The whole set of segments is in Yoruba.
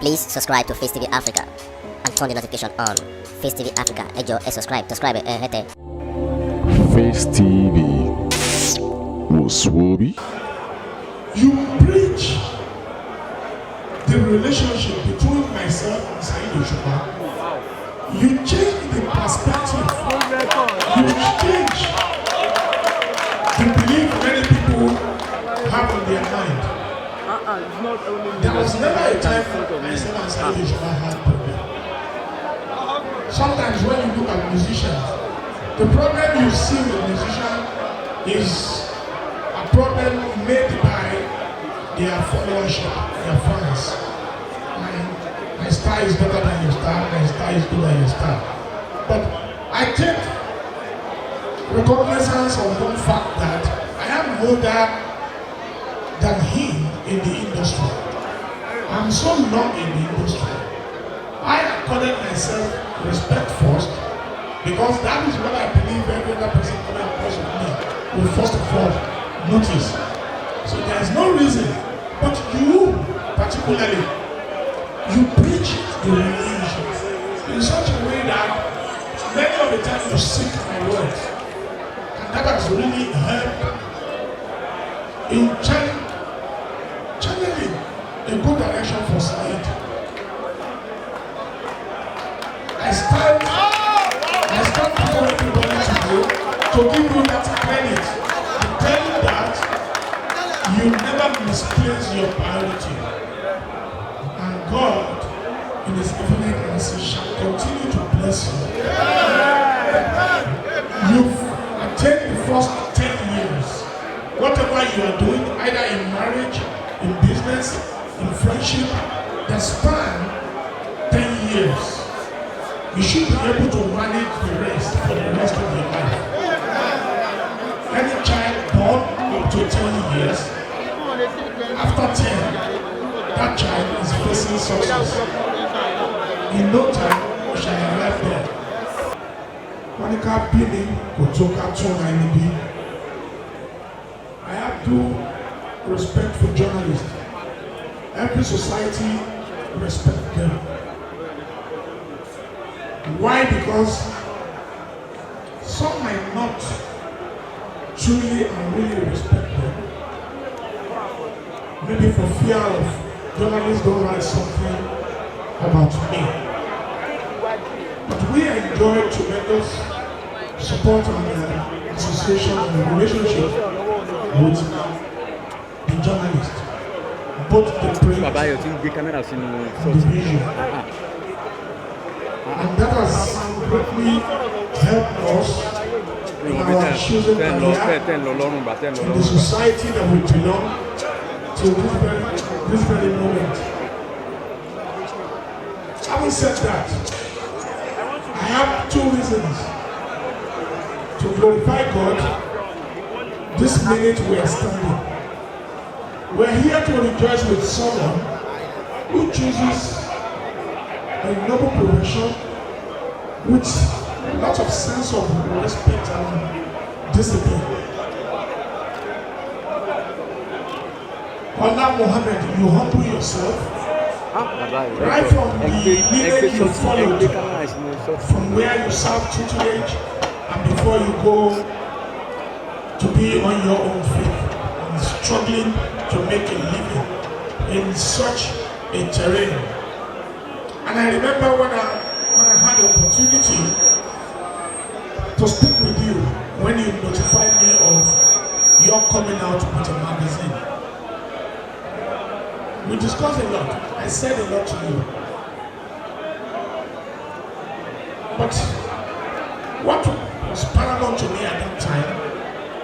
Please subscribe to Face TV Africa and turn the notification on. Face TV Africa, ẹ jọ̀ọ́ ẹ subscribe, hete. Face TV Muswobi. You preach the relationship between myself and Saheed Osupa. You change the perspective. You change the belief many people have on their mind. There was never a time myself and Saheed Osupa had problem. Sometimes when you look at musicians, the problem you see with musician is a problem made by their followership, their fans. My star is better than your star, my star is good than your star. But I take recognizance of one fact that I am older than him in the industry. I'm so long in the industry. I accorded myself respect first, because that is what I believe every other person coming across with me will first of all notice. So there is no reason, but you particularly, you preach the relationship in such a way that many of the time you seek my words, and that has really helped in channeling a good direction for Saheed. I stand before everybody today to give you that credit, to tell you that you never misplace your priority, and God in His infinite mercy shall continue to bless you. You've attained the first 10 years. Whatever you are doing, either in marriage, in business, in friendship, that span 10 years. You should be able to manage the rest for the rest of your life. Any child born up to 20 years, after 10, that child is facing success. In no time, you shall arrive there. Monica Billy Kotoka Tonanibi. I have due respect for journalists. Every society respect them. Why? Because some might not truly and really respect them. Maybe for fear of journalists don't write something about me. But we enjoy tremendous support and association and relationship with the journalists, both the print and the visual. And that has greatly helped us in our choosing career, in the society that we belong to this very moment. Having said that, I have two reasons to glorify God this minute we are standing. We're here to rejoice with someone who chooses a noble profession with a lot of sense of respect and discipline. Allah Muhammad, you humble yourself right from the lineage you followed, from where you serve tutelage, and before you go to be on your own feet and struggling to make a living in such a terrain. And I remember when I had the opportunity to speak with you when you notified me of your coming out with a magazine. We discussed a lot. I said a lot to you. But what was paramount to me at that time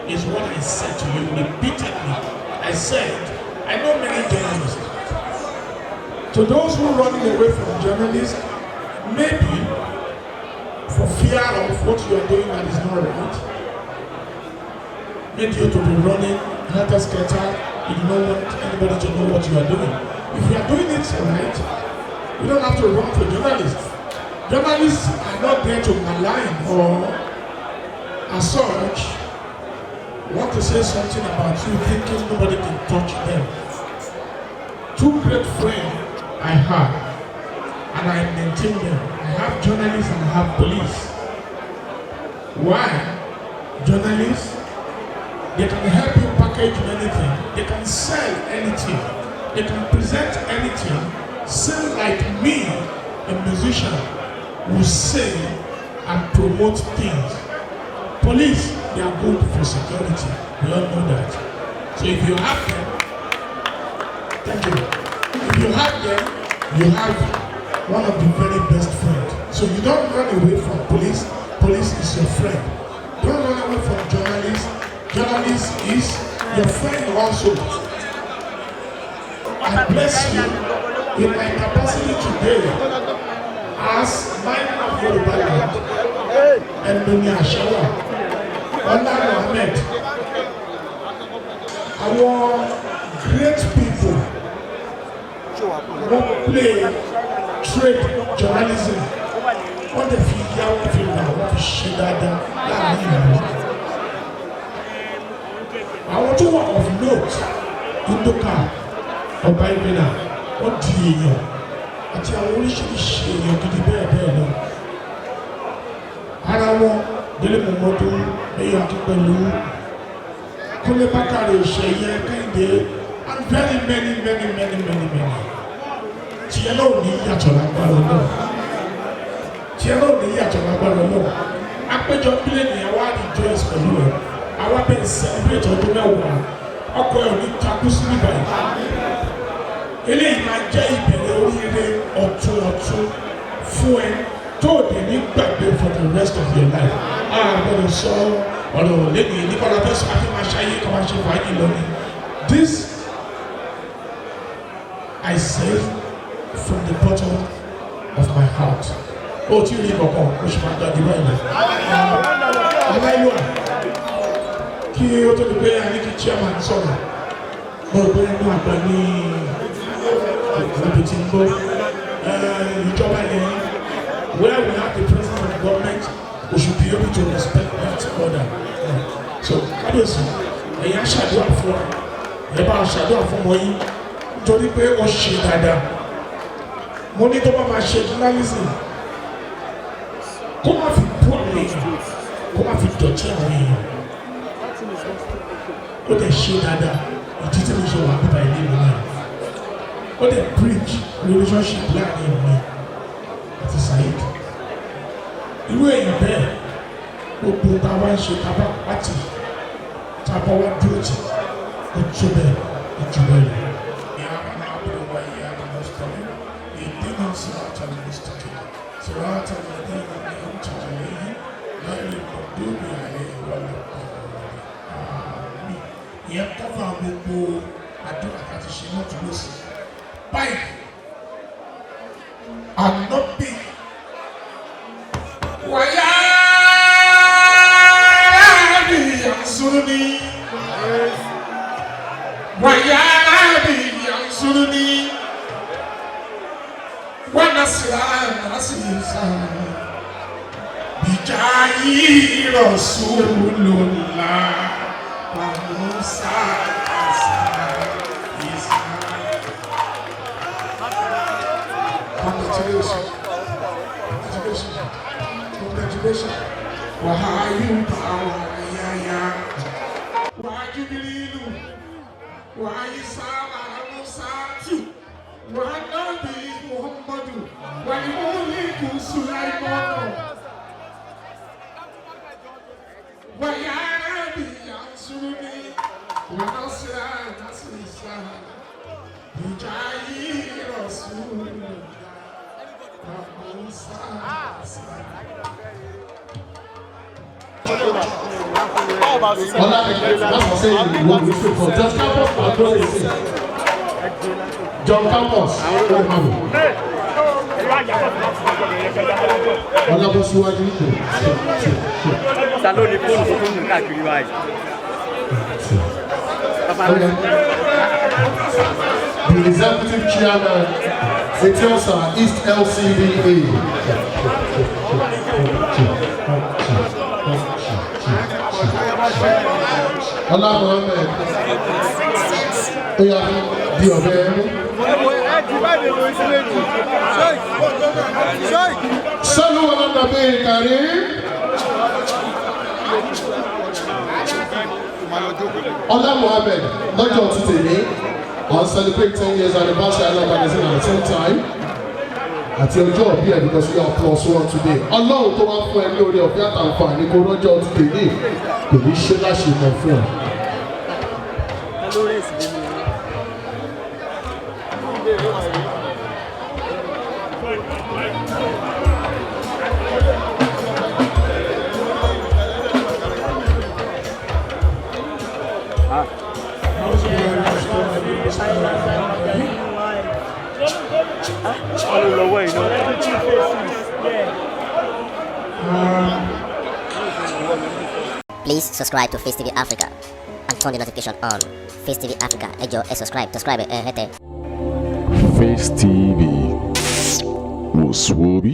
is what I said to you repeatedly. I said, I know many journalists. To those who are running away from journalists, maybe for fear of what you are doing that is not right, made you to be running helter-skelter. You don't want anybody to know what you are doing. If you are doing it right, you don't have to run for journalists. Journalists are not there to malign or as such want to say something about you thinking nobody can touch them. Two great friends I had and I maintain them. I have journalists and I have police. Why? Journalists, they can help you package anything. They can sell anything. They can present anything. Same like me, a musician, who sing and promote things. Police, they are good for security. We all know that. So if you have them, thank you. If you have them, you have one of the very best friends. So you don't run away from police. Police is your friend. Don't run away from journalists. Journalist is your friend also. I bless you in my capacity today as man of Yoruba land and Dunia Ashawa, Ola Mohammed, our great people who play trade journalism. What the figure of you now, what is she that I want to work of note in the car or by dinner. What do you know? Àti àwọn oríṣiríṣi èèyàn gidi bẹ́ẹ̀ bẹ́ẹ̀ lọ. Ara wọn Délé Mọ̀mọ́dún, Ẹ̀yà Akínpẹ̀lú, Kúnlé Bákàrè, Ṣèyẹ Kẹ́hìndé, and very many. Tiẹ̀ náà ò ní yàtọ̀ lágbára náà. Tiẹ̀ náà ò ní yàtọ̀ lágbára náà. Àpéjọ bílẹ̀nì àwa rejoice pẹ̀lú ẹ̀. Àwa bẹ̀rẹ̀ celebrate ọdún mẹ́wàá. Ọkọ̀ ẹ̀ ò ní takú sí nígbà yìí. Eléyìí máa jẹ́ ìbẹ̀rẹ̀ oríire ọ̀tun fún ẹ tó dé ní gbàgbé for the rest of your life. Àgbẹ̀rẹ̀ sọ ọ̀rọ̀ lẹ́yìn nípàdé fẹ́sọ̀ àti máa ṣayé kọ́ máa ṣe fàájì lónìí. This I say from the bottom of my heart. Ó ti rí kankan oṣù máa gbàgbé báyìí lọ. Aláìlúwà kí ó tó di pé a ní kí chairman sọ̀rọ̀. Mo rò pé inú àgbà ní ibi tí ń bọ́ ìjọba yẹn where we have the president of the government we should be able to respect that order. So kábíyèsí ẹ̀yin á ṣàdúrà fún wa ẹ̀ bá ṣàdúrà fún ọmọ yín nítorí pé ó ṣe dáadáa. Mo ní tó bá máa ṣe journalism kó má fi bú àwọn èèyàn kó má fi dọ̀tí àwọn èèyàn ó dẹ̀ ṣe dáadáa ìdí tí mo ṣe wà nípa ilé mi náà. What they preach relationship láàrin mi àti Saheed. Irú èèyàn bẹ́ẹ̀ gbogbo tá a wá ń ṣe tábà pàtì tá a bá wá dúró tì ó tó bẹ́ẹ̀ ó jù bẹ́ẹ̀ lọ. Ìyá máa ń bẹ̀rẹ̀ wá ìyá máa ń sọ̀rọ̀ ìdí náà sì máa tẹ̀lé ní sítọ́kì. Sọ̀rọ̀ àtàlẹ́ ní ìlú ní ìtọ́jú lẹ́yìn láì lọ́dún mi àlẹ́ ìwà lọ́kọ̀. Ìyẹn kọ́fà gbogbo àdúrà láti ṣe náà tó lọ sí. Báyìí ànábì wàyà bí yansuruni wàyà bí yansuruni wànásìrà nàásìrà bìjáyì Rasulullah Musa. Congratulations. Wahayu Pawayaya. Wajibrilu. Waisa Musa. Wanabi Muhammadu. Walimuliku Sulaiman. Wayarabi Yansuruni. Wanasira Nasisa. Bijayi Rasulullah. John Campus. Ọlábọ̀síwájú ìkò. Ta ló ní fóònù tó tún káàkiri báyìí? The executive chairman, Etiosa East LCDA. Ọlá Mohammed. Oya di ọ̀bẹ ẹ̀rú. Nabi Karim. Ọlá Muhammed, lọ́jọ́ ti tèmi, on celebrate 10 years anniversary Island Magazine at the same time. Àti ọjọ́ òbí ẹ̀ because we are +1 today. Ọlọ́run tó wá fún ẹ ní orí ọ̀fẹ́ àtàǹfààní kó lọ́jọ́ ti tèmi kò ní ṣe láṣemọ̀ fún ẹ. Please subscribe to Face TV Africa and turn the notification on. Face TV Africa, ẹ jọ̀ọ́ ẹ subscribe, hete. Face TV was Swoby.